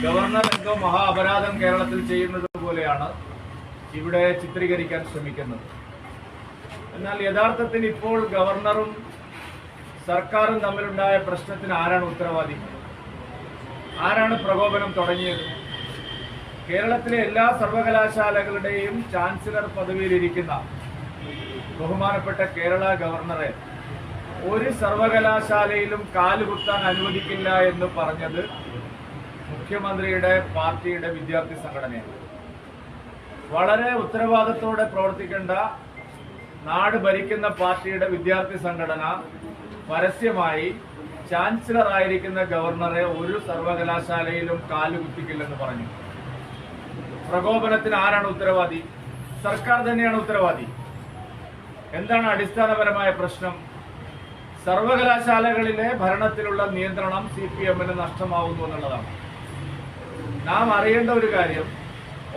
Governor എന്തോ മഹാ അപരാധം കേരളത്തിൽ ചെയ്യുന്നത് പോലെയാണ് ഇവിടെ ചിത്രീകരിക്കാൻ ശ്രമിക്കുന്നത്. എന്നാൽ യഥാർത്ഥത്തിൽ ഇപ്പോൾ ഗവർണറും സർക്കാരും തമ്മിലുണ്ടായ പ്രശ്നത്തിന് ആരാണ് ഉത്തരവാദി? ആരാണ് പ്രകോപനം തുടങ്ങിയത്? കേരളത്തിലെ എല്ലാ സർവകലാശാലകളുടെയും ചാൻസലർ പദവിയിലിരിക്കുന്ന ബഹുമാനപ്പെട്ട കേരള ഗവർണറെ ഒരു സർവകലാശാലയിലും കാലുകുത്താൻ അനുവദിക്കില്ല എന്ന് പറഞ്ഞത് മുഖ്യമന്ത്രിയുടെ പാർട്ടിയുടെ വിദ്യാർത്ഥി സംഘടനയാണ്. വളരെ ഉത്തരവാദിത്തോടെ പ്രവർത്തിക്കേണ്ട നാട് ഭരിക്കുന്ന പാർട്ടിയുടെ വിദ്യാർത്ഥി സംഘടന പരസ്യമായി ചാൻസലർ ആയിരിക്കുന്ന ഗവർണറെ ഒരു സർവകലാശാലയിലും കാലുകുത്തിക്കില്ലെന്ന് പറഞ്ഞു. പ്രകോപനത്തിന് ആരാണ് ഉത്തരവാദി? സർക്കാർ തന്നെയാണ് ഉത്തരവാദി. എന്താണ് അടിസ്ഥാനപരമായ പ്രശ്നം? സർവകലാശാലകളിലെ ഭരണത്തിലുള്ള നിയന്ത്രണം CPM-ന് നഷ്ടമാവുന്നു എന്നുള്ളതാണ്. നാം അറിയേണ്ട ഒരു കാര്യം,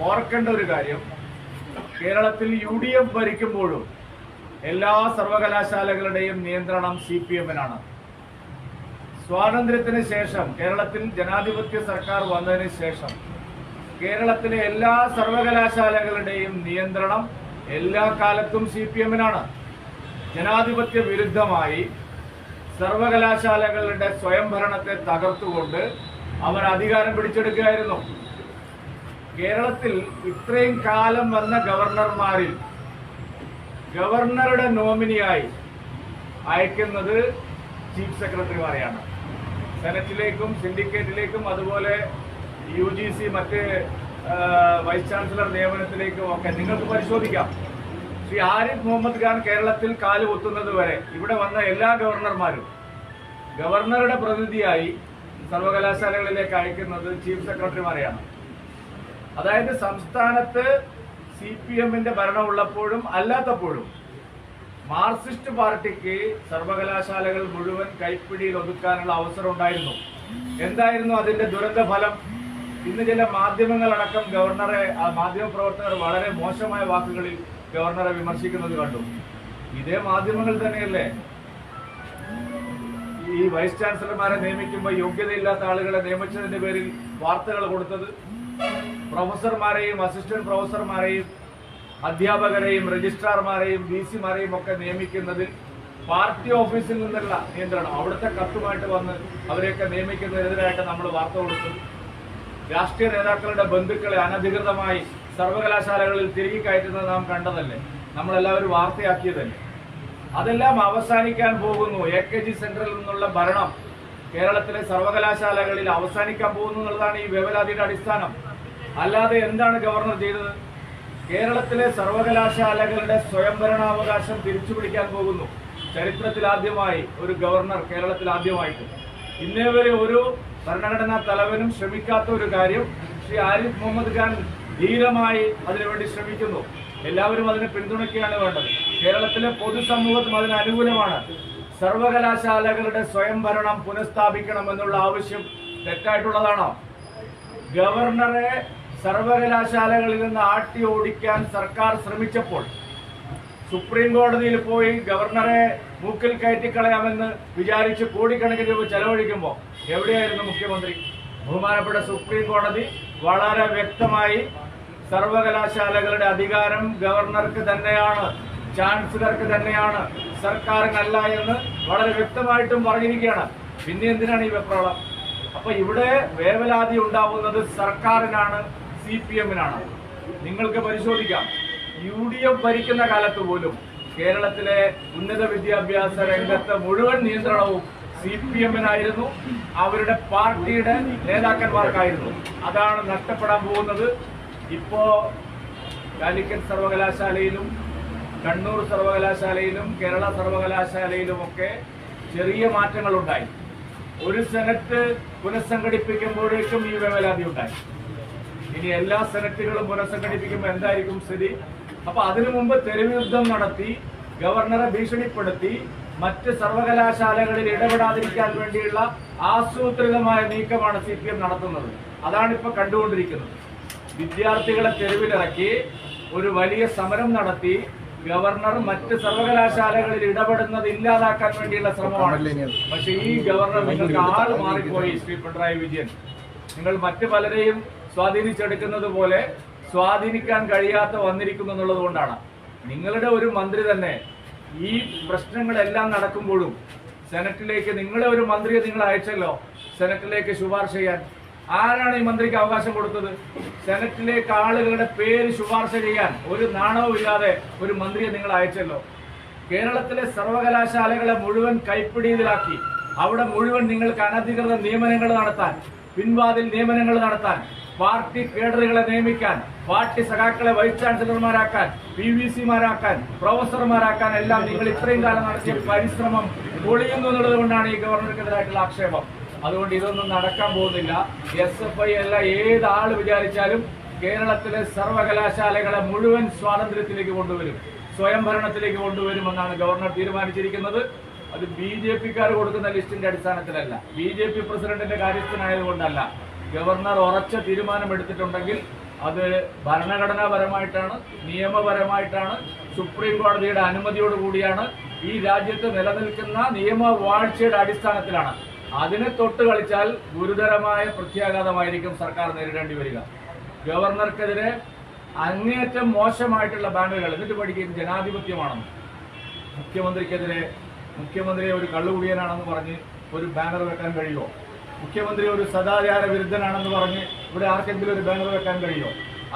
ഓർക്കേണ്ട ഒരു കാര്യം, കേരളത്തിൽ UDF ഭരിക്കുമ്പോഴും എല്ലാ സർവകലാശാലകളുടെയും നിയന്ത്രണം CPM-നാണ്. സ്വാതന്ത്ര്യത്തിന് ശേഷം കേരളത്തിൽ ജനാധിപത്യ സർക്കാർ വന്നതിന് ശേഷം കേരളത്തിലെ എല്ലാ സർവകലാശാലകളുടെയും നിയന്ത്രണം എല്ലാ കാലത്തും CPM-നാണ്. ജനാധിപത്യ വിരുദ്ധമായി സർവകലാശാലകളുടെ സ്വയംഭരണത്തെ തകർത്തുകൊണ്ട് അവർ അധികാരം പിടിച്ചെടുക്കുകയായിരുന്നു. കേരളത്തിൽ ഇത്രയും കാലം വന്ന ഗവർണർമാരിൽ ഗവർണറുടെ നോമിനിയായി അയക്കുന്നത് ചീഫ് സെക്രട്ടറിമാരെയാണ്. സെനറ്റിലേക്കും സിൻഡിക്കേറ്റിലേക്കും അതുപോലെ UGC മറ്റ് വൈസ് ചാൻസലർ നിയമനത്തിലേക്കും ഒക്കെ നിങ്ങൾക്ക് പരിശോധിക്കാം. ശ്രീ ആരിഫ് മുഹമ്മദ് ഖാൻ കേരളത്തിൽ കാലുകുത്തുന്നത് വരെ ഇവിടെ വന്ന എല്ലാ ഗവർണർമാരും ഗവർണറുടെ പ്രതിനിധിയായി സർവകലാശാലകളിലേക്ക് അയക്കുന്നത് ചീഫ് സെക്രട്ടറിമാരെയാണ്. അതായത് സംസ്ഥാനത്ത് CPM-ന്റെ ഭരണമുള്ളപ്പോഴും അല്ലാത്തപ്പോഴും മാർക്സിസ്റ്റ് പാർട്ടിക്ക് സർവകലാശാലകൾ മുഴുവൻ കൈപ്പിടിയിൽ ഒതുക്കാനുള്ള അവസരം ഉണ്ടായിരുന്നു. എന്തായിരുന്നു അതിന്റെ ദുരന്ത ഫലം? ഇന്ന് ചില മാധ്യമങ്ങളടക്കം ഗവർണറെ, മാധ്യമപ്രവർത്തകർ വളരെ മോശമായ വാക്കുകളിൽ ഗവർണറെ വിമർശിക്കുന്നത് കണ്ടു. ഇതേ മാധ്യമങ്ങൾ തന്നെയല്ലേ ഈ വൈസ് ചാൻസലർമാരെ നിയമിക്കുമ്പോൾ യോഗ്യതയില്ലാത്ത ആളുകളെ നിയമിച്ചതിന്റെ പേരിൽ വാർത്തകൾ കൊടുത്തത്? പ്രൊഫസർമാരെയും അസിസ്റ്റന്റ് പ്രൊഫസർമാരെയും അധ്യാപകരെയും രജിസ്ട്രാർമാരെയും VC-മാരെയും ഒക്കെ നിയമിക്കുന്നതിൽ പാർട്ടി ഓഫീസിൽ നിന്നുള്ള നിയന്ത്രണം, അവിടുത്തെ കത്തുമായിട്ട് വന്ന് അവരെയൊക്കെ നിയമിക്കുന്നതിനെതിരായിട്ട് നമ്മൾ വാർത്ത കൊടുത്തത്. രാഷ്ട്രീയ നേതാക്കളുടെ ബന്ധുക്കളെ അനധികൃതമായി സർവകലാശാലകളിൽ തിരികെ കയറ്റുന്നത് നാം കണ്ടതല്ലേ, നമ്മളെല്ലാവരും വാർത്തയാക്കിയതല്ലേ. അതെല്ലാം അവസാനിക്കാൻ പോകുന്നു. AKG സെന്ററിൽ നിന്നുള്ള ഭരണം കേരളത്തിലെ സർവകലാശാലകളിൽ അവസാനിക്കാൻ പോകുന്നു എന്നുള്ളതാണ് ഈ വേവലാതിയുടെ അടിസ്ഥാനം. അല്ലാതെ എന്താണ് ഗവർണർ ചെയ്തത്? കേരളത്തിലെ സർവകലാശാലകളുടെ സ്വയംഭരണാവകാശം തിരിച്ചുപിടിക്കാൻ പോകുന്നു. ചരിത്രത്തിൽ ആദ്യമായി ഒരു ഗവർണർ, കേരളത്തിൽ ആദ്യമായിട്ട്. ഇന്നേ വരെ ഒരു ഭരണഘടനാ തലവനും ശ്രമിക്കാത്ത ഒരു കാര്യം ശ്രീ ആരിഫ് മുഹമ്മദ് ഖാൻ ധീരമായി അതിനുവേണ്ടി ശ്രമിക്കുന്നു. എല്ലാവരും അതിനെ പിന്തുണയ്ക്കുകയാണ് വേണ്ടത്. കേരളത്തിലെ പൊതുസമൂഹം അതിന് അനുകൂലമാണ്. സർവകലാശാലകളുടെ സ്വയംഭരണം പുനഃസ്ഥാപിക്കണമെന്നുള്ള ആവശ്യം തെറ്റായിട്ടുള്ളതാണോ? ഗവർണറെ സർവകലാശാലകളിൽ നിന്ന് ആട്ടി ഓടിക്കാൻ സർക്കാർ ശ്രമിച്ചപ്പോൾ സുപ്രീം കോടതിയിൽ പോയി ഗവർണറെ മൂക്കിൽ കയറ്റിക്കളയാമെന്ന് വിചാരിച്ച് കോടിക്കണക്കിന് രൂപ ചെലവഴിക്കുമ്പോൾ എവിടെയായിരുന്നു മുഖ്യമന്ത്രി? ബഹുമാനപ്പെട്ട സുപ്രീം കോടതി വളരെ വ്യക്തമായി സർവകലാശാലകളുടെ അധികാരം ഗവർണർക്ക് തന്നെയാണ്, ചാൻസലർക്ക് തന്നെയാണ്, സർക്കാരിനല്ല എന്ന് വളരെ വ്യക്തമായിട്ടും പറഞ്ഞിരിക്കുകയാണ്. പിന്നെ എന്തിനാണ് ഈ വെപ്രാളം? അപ്പൊ ഇവിടെ വേവലാതി ഉണ്ടാവുന്നത് സർക്കാരിനാണ്, CPM-നാണ്. നിങ്ങൾക്ക് പരിശോധിക്കാം, UDF ഭരിക്കുന്ന കാലത്ത് പോലും കേരളത്തിലെ ഉന്നത വിദ്യാഭ്യാസ രംഗത്ത് മുഴുവൻ നിയന്ത്രണവും CPM-നായിരുന്നു, അവരുടെ പാർട്ടിയുടെ നേതാക്കന്മാർക്കായിരുന്നു. അതാണ് നഷ്ടപ്പെടാൻ പോകുന്നത്. ഇപ്പോ കാലിക്കറ്റ് സർവകലാശാലയിലും കണ്ണൂർ സർവകലാശാലയിലും കേരള സർവകലാശാലയിലുമൊക്കെ ചെറിയ മാറ്റങ്ങളുണ്ടായി. ഒരു സെനറ്റ് പുനഃസംഘടിപ്പിക്കുമ്പോഴേക്കും ഈ വേവലാതി ഉണ്ടായി. ഇനി എല്ലാ സെനറ്റുകളും പുനഃസംഘടിപ്പിക്കുമ്പോൾ എന്തായിരിക്കും സ്ഥിതി? അപ്പൊ അതിനു മുമ്പ് തെരുവ് യുദ്ധം നടത്തി ഗവർണറെ ഭീഷണിപ്പെടുത്തി മറ്റ് സർവകലാശാലകളിൽ ഇടപെടാതിരിക്കാൻ വേണ്ടിയുള്ള ആസൂത്രിതമായ നീക്കമാണ് CPM നടത്തുന്നത്. അതാണ് ഇപ്പൊ കണ്ടുകൊണ്ടിരിക്കുന്നത്. വിദ്യാർത്ഥികളെ തെരുവിലിറക്കി ഒരു വലിയ സമരം നടത്തി ഗവർണർ മറ്റ് സർവകലാശാലകളിൽ ഇടപെടുന്നത് ഇല്ലാതാക്കാൻ വേണ്ടിയുള്ള ശ്രമമാണ്. പക്ഷെ ഈ ഗവർണർ നിങ്ങൾക്ക് ആൾ മാറിപ്പോയി. ശ്രീ പിണറായി വിജയൻ നിങ്ങൾ മറ്റു പലരെയും സ്വാധീനിച്ചെടുക്കുന്നത് പോലെ സ്വാധീനിക്കാൻ കഴിയാത്ത വന്നിരിക്കുന്നു എന്നുള്ളത് കൊണ്ടാണ്. നിങ്ങളുടെ ഒരു മന്ത്രി തന്നെ ഈ പ്രശ്നങ്ങളെല്ലാം നടക്കുമ്പോഴും സെനറ്റിലേക്ക് നിങ്ങളെ ഒരു മന്ത്രിയെ നിങ്ങൾ അയച്ചല്ലോ സെനറ്റിലേക്ക് ശുപാർശ ചെയ്യാൻ. ആരാണ് ഈ മന്ത്രിക്ക് അവകാശം കൊടുത്തത്? സെനറ്റിലേക്ക് ആളുകളുടെ പേര് ശുപാർശ ചെയ്യാൻ ഒരു നാണവും ഇല്ലാതെ ഒരു മന്ത്രിയെ നിങ്ങൾ അയച്ചല്ലോ. കേരളത്തിലെ സർവകലാശാലകളെ മുഴുവൻ കൈപ്പിടിയിലാക്കി അവിടെ മുഴുവൻ നിങ്ങൾക്ക് അനധികൃത നിയമനങ്ങൾ നടത്താൻ, പിൻവാതിൽ നിയമനങ്ങൾ നടത്താൻ, പാർട്ടി കേഡറുകളെ നിയമിക്കാൻ, പാർട്ടി സഖാക്കളെ വൈസ് ചാൻസലർമാരാക്കാൻ, PVCമാരാക്കാൻ, പ്രൊഫസർമാരാക്കാൻ എല്ലാം നിങ്ങൾ ഇത്രയും കാലം നടത്തിയ പരിശ്രമം പൊളിയുന്നു എന്നുള്ളത് കൊണ്ടാണ് ഈ ഗവർണർക്കെതിരായിട്ടുള്ള ആക്ഷേപം. അതുകൊണ്ട് ഇതൊന്നും നടക്കാൻ പോകുന്നില്ല. SFI അല്ല ഏതാള് വിചാരിച്ചാലും കേരളത്തിലെ സർവകലാശാലകളെ മുഴുവൻ സ്വാതന്ത്ര്യത്തിലേക്ക് കൊണ്ടുവരും, സ്വയംഭരണത്തിലേക്ക് കൊണ്ടുവരുമെന്നാണ് ഗവർണർ തീരുമാനിച്ചിരിക്കുന്നത്. അത് BJPക്കാർ കൊടുക്കുന്ന ലിസ്റ്റിന്റെ അടിസ്ഥാനത്തിലല്ല, BJP പ്രസിഡന്റിന്റെ കാര്യസ്ഥനായതുകൊണ്ടല്ല. ഗവർണർ ഉറച്ച തീരുമാനമെടുത്തിട്ടുണ്ടെങ്കിൽ അത് ഭരണഘടനാപരമായിട്ടാണ്, നിയമപരമായിട്ടാണ്, സുപ്രീം കോടതിയുടെ അനുമതിയോടുകൂടിയാണ്, ഈ രാജ്യത്ത് നിലനിൽക്കുന്ന നിയമവാഴ്ചയുടെ അടിസ്ഥാനത്തിലാണ്. അതിനെ തൊട്ട് കളിച്ചാൽ ഗുരുതരമായ പ്രത്യാഘാതമായിരിക്കും സർക്കാർ നേരിടേണ്ടി വരിക. ഗവർണർക്കെതിരെ അങ്ങേയറ്റം മോശമായിട്ടുള്ള ബാനറുകൾ, എന്നിട്ട് പഠിക്കുന്നത് ജനാധിപത്യമാണെന്ന്, മുഖ്യമന്ത്രിക്കെതിരെ മുഖ്യമന്ത്രിയെ ഒരു കള്ളുകുടിയനാണെന്ന് പറഞ്ഞ് ഒരു ബാനർ വെക്കാൻ കഴിയുമോ? മുഖ്യമന്ത്രി ഒരു സദാചാര വിരുദ്ധനാണെന്ന് പറഞ്ഞ് ഇവിടെ ആർക്കെങ്കിലും ഒരു ബാനർ വെക്കാൻ കഴിയുമോ?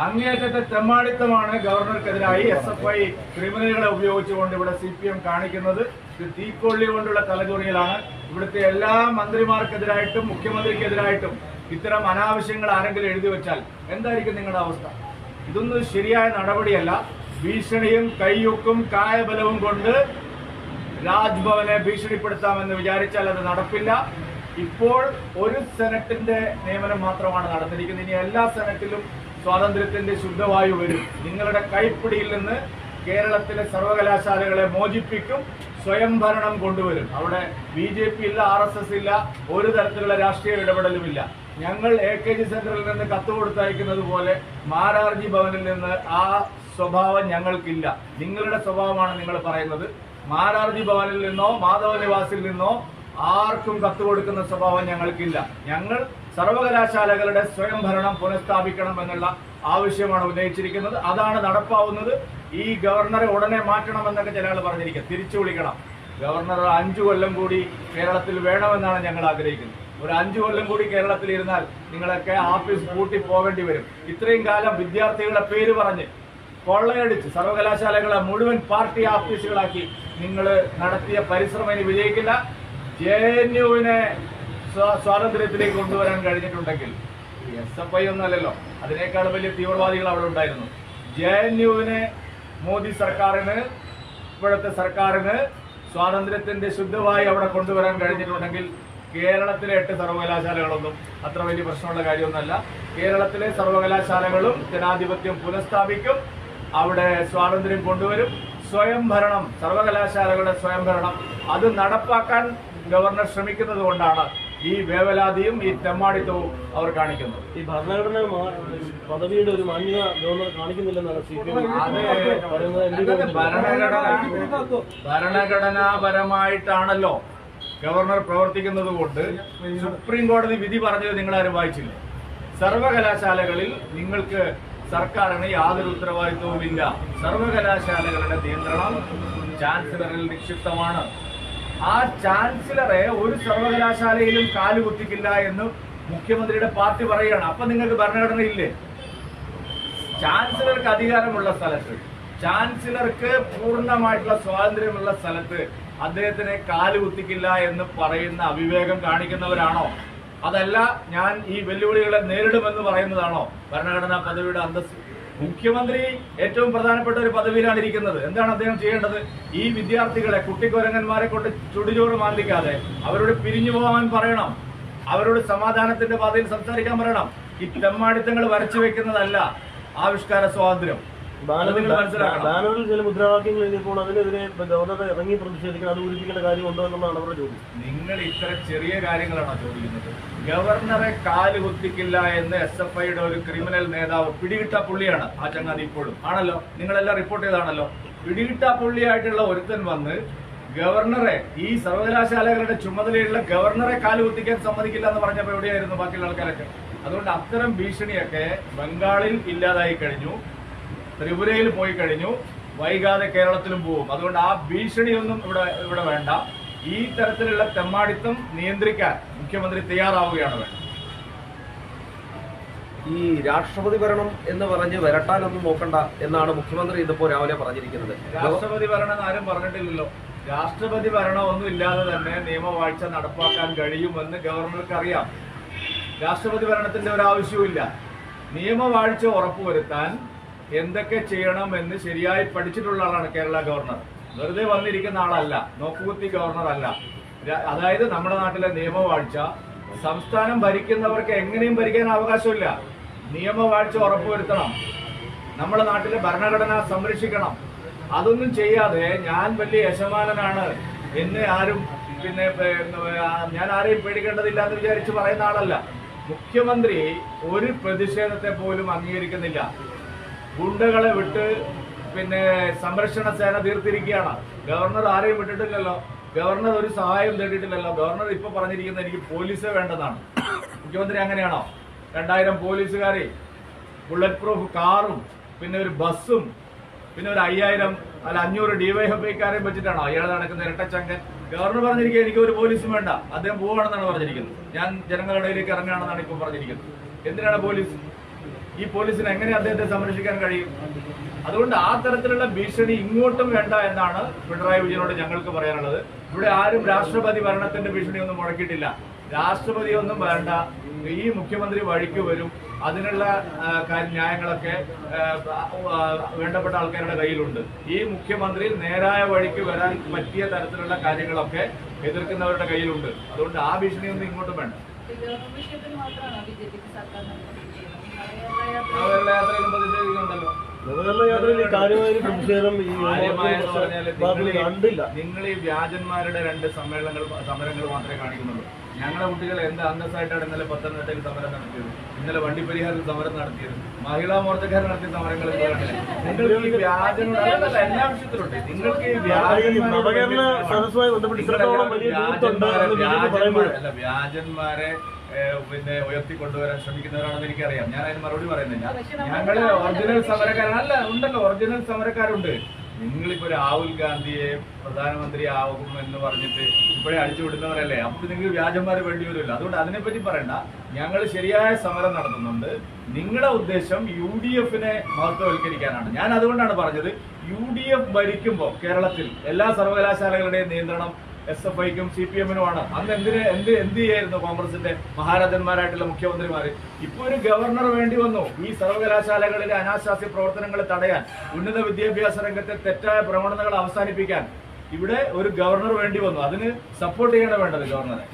അങ്ങേയറ്റത്തെ തെമ്മാടിത്തമാണ് ഗവർണർക്കെതിരായി SFI ക്രിമിനലുകളെ ഉപയോഗിച്ചുകൊണ്ട് ഇവിടെ CPM കാണിക്കുന്നത്. ഇത് തീക്കൊള്ളി കൊണ്ടുള്ള തലചൊറിയലാണ്. ഇവിടുത്തെ എല്ലാ മന്ത്രിമാർക്കെതിരായിട്ടും മുഖ്യമന്ത്രിക്കെതിരായിട്ടും ഇത്തരം അനാവശ്യങ്ങൾ ആരെങ്കിലും എഴുതി വെച്ചാൽ എന്തായിരിക്കും നിങ്ങളുടെ അവസ്ഥ? ഇതൊന്നും ശരിയായ നടപടിയല്ല. ഭീഷണിയും കയ്യൊക്കും കായബലവും കൊണ്ട് രാജ്ഭവനെ ഭീഷണിപ്പെടുത്താമെന്ന് വിചാരിച്ചാൽ അത് നടപ്പില്ല. ഇപ്പോൾ ഒരു സെനറ്റിന്റെ നിയമനം മാത്രമാണ് നടന്നിരിക്കുന്നത്. ഇനി എല്ലാ സെനറ്റിലും സ്വാതന്ത്ര്യത്തിന്റെ ശുദ്ധവായു വരും. നിങ്ങളുടെ കൈപ്പിടിയിൽ നിന്ന് കേരളത്തിലെ സർവകലാശാലകളെ മോചിപ്പിക്കും, സ്വയംഭരണം കൊണ്ടുവരും. അവിടെ BJP ഇല്ല, RSS ഇല്ല, ഒരു തരത്തിലുള്ള രാഷ്ട്രീയ ഇടപെടലുമില്ല. ഞങ്ങൾ AKG സെന്ററിൽ നിന്ന് കത്ത് കൊടുത്തയക്കുന്നത് പോലെ മാരാർജി ഭവനിൽ നിന്ന് ആ സ്വഭാവം ഞങ്ങൾക്കില്ല. നിങ്ങളുടെ സ്വഭാവമാണ് നിങ്ങൾ പറയുന്നത്. മാരാർജി ഭവനിൽ നിന്നോ മാധവ നിവാസിൽ നിന്നോ ആർക്കും കത്ത് കൊടുക്കുന്ന സ്വഭാവം ഞങ്ങൾക്കില്ല. ഞങ്ങൾ സർവകലാശാലകളുടെ സ്വയംഭരണം പുനഃസ്ഥാപിക്കണം എന്നുള്ള ആവശ്യമാണ് ഉന്നയിച്ചിരിക്കുന്നത്. അതാണ് നടപ്പാവുന്നത്. ഈ ഗവർണറെ ഉടനെ മാറ്റണമെന്നൊക്കെ ചില ആൾ പറഞ്ഞിരിക്കുക. തിരിച്ചു വിളിക്കണം. ഗവർണർ 5 കൊല്ലം കൂടി കേരളത്തിൽ വേണമെന്നാണ് ഞങ്ങൾ ആഗ്രഹിക്കുന്നത്. ഒരു 5 കൊല്ലം കൂടി കേരളത്തിൽ ഇരുന്നാൽ നിങ്ങളൊക്കെ ഓഫീസ് പൂട്ടി പോകേണ്ടി വരും. ഇത്രയും കാലം വിദ്യാർത്ഥികളുടെ പേര് പറഞ്ഞ് കൊള്ളയടിച്ച് സർവകലാശാലകളെ മുഴുവൻ പാർട്ടി ഓഫീസുകളാക്കി നിങ്ങൾ നടത്തിയ പരിശ്രമം ഇനി വിജയിക്കില്ല. JNUവിനെ സ്വാതന്ത്ര്യത്തിലേക്ക് കൊണ്ടുവരാൻ കഴിഞ്ഞിട്ടുണ്ടെങ്കിൽ, SFI ഒന്നല്ലല്ലോ, അതിനേക്കാൾ വലിയ തീവ്രവാദികൾ അവിടെ ഉണ്ടായിരുന്നു. JNUവിനെ മോദി സർക്കാരിന്, ഇപ്പോഴത്തെ സർക്കാരിന് സ്വാതന്ത്ര്യത്തിന്റെ ശുദ്ധമായി അവിടെ കൊണ്ടുവരാൻ കഴിഞ്ഞിട്ടുണ്ടെങ്കിൽ കേരളത്തിലെ 8 സർവകലാശാലകളൊന്നും അത്ര വലിയ പ്രശ്നമുള്ള കാര്യമൊന്നുമല്ല. കേരളത്തിലെ സർവകലാശാലകളും ജനാധിപത്യം പുനഃസ്ഥാപിക്കും, അവിടെ സ്വാതന്ത്ര്യം കൊണ്ടുവരും. സ്വയംഭരണം, സർവകലാശാലകളുടെ സ്വയംഭരണം അത് നടപ്പാക്കാൻ ഗവർണർ ശ്രമിക്കുന്നത് കൊണ്ടാണ് ഈ വേവലാതിയും ഈ തെമ്മാടിത്തവും അവർ കാണിക്കുന്നത്. ഈ ഭരണഘടന പദവിയുടെ ഒരു മാന്യത ഗവർണർ കാണിക്കുന്നില്ലെന്നാണ് ഭരണഘടനാപരമായിട്ടാണല്ലോ ഗവർണർ പ്രവർത്തിക്കുന്നത് കൊണ്ട് സുപ്രീം കോടതി വിധി പറഞ്ഞത് നിങ്ങളാരും വായിച്ചില്ല. സർവകലാശാലകളിൽ നിങ്ങൾക്ക് സർക്കാരിന് യാതൊരു ഉത്തരവാദിത്വവുമില്ല. സർവകലാശാലകളുടെ നിയന്ത്രണം ചാൻസലറിൽ നിക്ഷിപ്തമാണ്. ആ ചാൻസലറെ ഒരു സർവകലാശാലയിലും കാലുകുത്തിക്കില്ല എന്ന് മുഖ്യമന്ത്രിയുടെ പാർട്ടി പറയുകയാണ്. അപ്പൊ നിങ്ങൾക്ക് ഭരണഘടനയില്ലേ? ചാൻസലർക്ക് അധികാരമുള്ള സ്ഥലത്ത്, ചാൻസലർക്ക് പൂർണ്ണമായിട്ടുള്ള സ്വാതന്ത്ര്യമുള്ള സ്ഥലത്ത് അദ്ദേഹത്തിനെ കാലുകുത്തിക്കില്ല എന്ന് പറയുന്ന അവിവേകം കാണിക്കുന്നവരാണോ? അതല്ല ഞാൻ ഈ വെല്ലുവിളികളെ നേരിടുമെന്ന് പറയുന്നതാണോ ഭരണഘടനാ പദവിയുടെ അന്തസ്സ്? മുഖ്യമന്ത്രി ഏറ്റവും പ്രധാനപ്പെട്ട ഒരു പദവിയിലാണ് ഇരിക്കുന്നത്. എന്താണ് അദ്ദേഹം ചെയ്യേണ്ടത്? ഈ വിദ്യാർത്ഥികളെ, കുട്ടിക്കൊരങ്ങന്മാരെ കൊണ്ട് ചുടുചോറ് മാന്തിക്കാതെ അവരോട് പിരിഞ്ഞു പോകാൻ പറയണം, അവരോട് സമാധാനത്തിന്റെ പാതയിൽ സംസാരിക്കാൻ പറയണം. ഈ തെമ്മാടിത്തങ്ങൾ വരച്ചു വെക്കുന്നതല്ല ആവിഷ്കാര സ്വാതന്ത്ര്യം. ബാനറിൽ ചില മുദ്രാവാക്യങ്ങൾ എഴുതിയപ്പോൾ അതിനെതിരെ ഗവർണർ ഇറങ്ങി പ്രതിഷേധിക്കണം, അത് ഊരിപ്പിക്കേണ്ട കാര്യമുണ്ടോ എന്നുള്ളതാണ് അവരുടെ ചോദ്യം. നിങ്ങൾ ഇത്ര ചെറിയ കാര്യങ്ങളാണോ ചോദിക്കുന്നത്? ഗവർണറെ കാല് കുത്തിക്കില്ല എന്ന് SFIയുടെ ഒരു ക്രിമിനൽ നേതാവ്, പിടികിട്ട പുള്ളിയാണ് ആ ചങ്ങാതി ഇപ്പോഴും ആണല്ലോ, നിങ്ങളെല്ലാം റിപ്പോർട്ട് ചെയ്താണല്ലോ. പിടികിട്ട പുള്ളിയായിട്ടുള്ള ഒരുത്തൻ വന്ന് ഗവർണറെ, ഈ സർവകലാശാലകളുടെ ചുമതലയുള്ള ഗവർണറെ കാല് കുത്തിക്കാൻ സമ്മതിക്കില്ല എന്ന് പറഞ്ഞപ്പോൾ എവിടെയായിരുന്നു ബാക്കിയുള്ള ആൾക്കാരൊക്കെ? അതുകൊണ്ട് അത്തരം ഭീഷണിയൊക്കെ ബംഗാളിൽ ഇല്ലാതായി കഴിഞ്ഞു, ത്രിപുരയിൽ പോയി കഴിഞ്ഞു, വൈകാതെ കേരളത്തിലും പോകും. അതുകൊണ്ട് ആ ഭീഷണിയൊന്നും ഇവിടെ വേണ്ട. ഈ തരത്തിലുള്ള തെമ്മാടിത്തം നിയന്ത്രിക്കാൻ മുഖ്യമന്ത്രി തയ്യാറാവുകയാണ് വേണ്ടത്. ഈ രാഷ്ട്രപതി ഭരണം എന്ന് പറഞ്ഞ് വരട്ടാനൊന്നും നോക്കണ്ട എന്നാണ് മുഖ്യമന്ത്രി ഇതിപ്പോ രാവിലെ പറഞ്ഞിരിക്കുന്നത്. രാഷ്ട്രപതി ഭരണം ആരും പറഞ്ഞിട്ടില്ലല്ലോ. രാഷ്ട്രപതി ഭരണം ഒന്നും ഇല്ലാതെ തന്നെ നിയമവാഴ്ച നടപ്പാക്കാൻ കഴിയുമെന്ന് ഗവർണർക്ക് അറിയാം. രാഷ്ട്രപതി ഭരണത്തിന്റെ ഒരു ആവശ്യവുമില്ല. നിയമവാഴ്ച ഉറപ്പുവരുത്താൻ എന്തൊക്കെ ചെയ്യണമെന്ന് ശരിയായി പഠിച്ചിട്ടുള്ള ആളാണ് കേരള ഗവർണർ. വെറുതെ വന്നിരിക്കുന്ന ആളല്ല, നോക്കുകുത്തി ഗവർണർ അല്ല. അതായത് നമ്മുടെ നാട്ടിലെ നിയമവാഴ്ച സംസ്ഥാനം ഭരിക്കുന്നവർക്ക് എങ്ങനെയും ഭരിക്കാൻ അവകാശമില്ല. നിയമവാഴ്ച ഉറപ്പുവരുത്തണം, നമ്മുടെ നാട്ടിലെ ഭരണഘടന സംരക്ഷിക്കണം. അതൊന്നും ചെയ്യാതെ ഞാൻ വലിയ യശമാനനാണ്, എന്നെ ആരും ഞാൻ ആരെയും പേടിക്കേണ്ടതില്ല എന്ന് വിചാരിച്ച് പറയുന്ന ആളല്ല. മുഖ്യമന്ത്രി ഒരു പ്രതിഷേധത്തെ പോലും അംഗീകരിക്കുന്നില്ല. ഗുണ്ടകളെ വിട്ട് സംരക്ഷണ സേന തീർത്തിരിക്കുകയാണ്. ഗവർണർ ആരെയും വിട്ടിട്ടില്ലല്ലോ, ഗവർണർ ഒരു സഹായം തേടിയിട്ടില്ലല്ലോ. ഗവർണർ ഇപ്പൊ പറഞ്ഞിരിക്കുന്നത് എനിക്ക് പോലീസേ വേണ്ടതാണ്. മുഖ്യമന്ത്രി അങ്ങനെയാണോ? 2000 പോലീസുകാരെ, ബുള്ളറ്റ് പ്രൂഫ് കാറും ഒരു ബസ്സും ഒരു 500 ഡിവൈഎഫ്ഐക്കാരെയും വെച്ചിട്ടാണോ അയാൾ നടക്കുന്ന ഇരട്ടച്ചങ്കൻ? ഗവർണർ പറഞ്ഞിരിക്കുക എനിക്ക് ഒരു പോലീസും വേണ്ട, അദ്ദേഹം പോവാണെന്നാണ് പറഞ്ഞിരിക്കുന്നത്. ഞാൻ ജനങ്ങളുടെ ഇടയിലേക്ക് ഇറങ്ങുകയാണെന്നാണ് ഇപ്പോൾ പറഞ്ഞിരിക്കുന്നത്. എന്തിനാണ് പോലീസ്? ഈ പോലീസിന് എങ്ങനെ അദ്ദേഹത്തെ സംരക്ഷിക്കാൻ കഴിയും? അതുകൊണ്ട് ആ തരത്തിലുള്ള ഭീഷണി ഇങ്ങോട്ടും വേണ്ട എന്നാണ് പിണറായി വിജയനോട് ഞങ്ങൾക്ക് പറയാനുള്ളത്. ഇവിടെ ആരും രാഷ്ട്രപതി ഭരണത്തിന്റെ ഭീഷണിയൊന്നും മുടക്കിയിട്ടില്ല. രാഷ്ട്രപതി ഒന്നും വേണ്ട, ഈ മുഖ്യമന്ത്രി വഴിക്ക് വരും. അതിനുള്ള ന്യായങ്ങളൊക്കെ വേണ്ടപ്പെട്ട ആൾക്കാരുടെ കയ്യിലുണ്ട്. ഈ മുഖ്യമന്ത്രി നേരായ വഴിക്ക് വരാൻ പറ്റിയ തരത്തിലുള്ള കാര്യങ്ങളൊക്കെ എതിർക്കുന്നവരുടെ കയ്യിലുണ്ട്. അതുകൊണ്ട് ആ ഭീഷണിയൊന്നും ഇങ്ങോട്ടും വേണ്ട. നവകേരള യാത്രയിലും പ്രതിഷേധിക്കുന്നുണ്ടല്ലോ. നവകേരള യാത്രയിൽ കാര്യമായ പ്രതിഷേധം കണ്ടില്ല. നിങ്ങൾ ഈ വ്യാജന്മാരുടെ 2 സമരങ്ങൾ മാത്രമേ കാണിക്കുന്നുള്ളൂ. ഞങ്ങളുടെ കുട്ടികൾ എന്ത് അന്തസ്സായിട്ടാണ് ഇന്നലെ പത്തനംതിട്ടയിൽ സമരം നടത്തിയത്, ഇന്നലെ വണ്ടിപ്പെരിയാറിൽ സമരം നടത്തിയത്, മഹിളാ മോർച്ചക്കാർ നടത്തിയ സമരങ്ങൾ നിങ്ങൾക്ക് ഈ വ്യാജനോട് എല്ലാ വിഷയത്തിലുണ്ട്. നിങ്ങൾക്ക് ഈ നവകേരള സദസ്സുമായി ബന്ധപ്പെട്ട് വ്യാജന്മാരെ ഉയർത്തിക്കൊണ്ടുവരാൻ ശ്രമിക്കുന്നവരാണെന്ന് എനിക്കറിയാം. ഞാൻ അതിന് മറുപടി പറയുന്നില്ല. ഞങ്ങള് ഒറിജിനൽ സമരക്കാരല്ല, ഉണ്ടല്ലോ, ഒറിജിനൽ സമരക്കാരുണ്ട്. നിങ്ങളിപ്പോ രാഹുൽ ഗാന്ധിയെ പ്രധാനമന്ത്രി ആകും എന്ന് പറഞ്ഞിട്ട് ഇപ്പോഴേ അടിച്ചുവിടുന്നവരല്ലേ. അപ്പൊ നിങ്ങൾക്ക് വ്യാജന്മാര് വേണ്ടി വരുമല്ലോ. അതുകൊണ്ട് അതിനെപ്പറ്റി പറയണ്ട. ഞങ്ങൾ ശരിയായ സമരം നടത്തുന്നുണ്ട്. നിങ്ങളുടെ ഉദ്ദേശം UDFനെ മഹത്വവൽക്കരിക്കാനാണ്. ഞാൻ അതുകൊണ്ടാണ് പറഞ്ഞത്, UDF ഭരിക്കുമ്പോൾ കേരളത്തിൽ എല്ലാ സർവകലാശാലകളുടെയും നിയന്ത്രണം SFIക്കും CPMനുമാണ്. അന്ന് എന്ത് ചെയ്യായിരുന്നു കോൺഗ്രസിന്റെ മഹാരാജന്മാരായിട്ടുള്ള മുഖ്യമന്ത്രിമാര്? ഇപ്പൊ ഒരു ഗവർണർ വേണ്ടി വന്നു ഈ സർവകലാശാലകളിലെ അനാശാസ്യ പ്രവർത്തനങ്ങൾ തടയാൻ, ഉന്നത വിദ്യാഭ്യാസ രംഗത്തെ തെറ്റായ പ്രവണതകൾ അവസാനിപ്പിക്കാൻ ഇവിടെ ഒരു ഗവർണർ വേണ്ടി വന്നു. അതിന് സപ്പോർട്ട് ചെയ്യണം വേണ്ടത് ഗവർണറെ.